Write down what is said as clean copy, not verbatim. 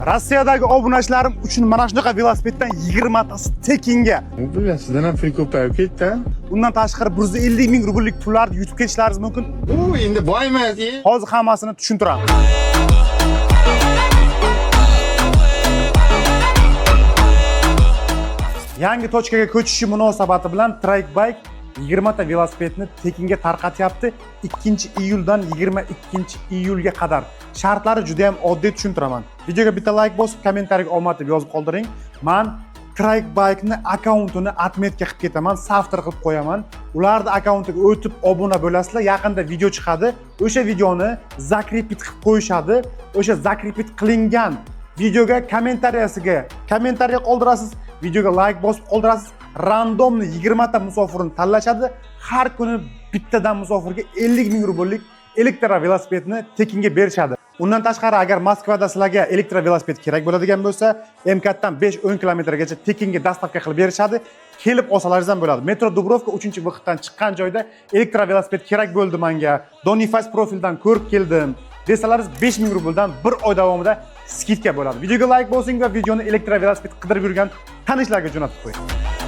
Rossiyadagi obunachilarim uchun mana shunaqa velosipeddan 20 tasi tekinga. Bu sizdan ham pul ko'payib ketdi. Bundan tashqari 150 ming rubllik pullarni yutib ketishlaringiz mumkin. U endi boymas. Hozir hammasini tushuntiraman. Yangi tochkaga ko'chishi munosabati bilan Trikebike 20 ta velosipedni tekinga tarqatyapti 2-iyuldan 22-iyulga qadar. Shartlari juda ham oddiy, tushuntiraman. Videoga bitta like bosib, kommentariyaga omad deb yozib qoldiring. Men Trikebike'ni akkauntini atmetga qilib ketaman, savtr qilib qo'yaman. Ularning akkauntiga o'tib obuna bo'lasizlar. Yaqinda video chiqadi. O'sha videoni zakripit qilib qo'yishadi. O'sha zakripit qilingan videoga kommentariya qoldirasiz. Videoga like bosib qoldirasiz. Randomni 20 ta musofirni tanlashadi. Har kuni bittadan musofirga 50 ming rubllik elektro velosipedni tekinga berishadi. Undan tashqari agar Moskvada sizlarga elektro velosiped kerak bo'ladigan bo'lsa, MKTdan 5-10 kilometrgacha tekinga dastavka qilib berishadi. Kelib olsalaringiz ham bo'ladi. Metro Dubrovka 3-vaqtdan chiqqan joyda elektro velosiped kerak bo'ldi menga. Donifas profildan ko'rib keldim. Desalaringiz 5 ming rubldan 1 oy davomida skidka bo'ladi. Videoga like bosing va videoni elektro velosiped qidirib yurgan tanishlarga jo'natib qo'ying.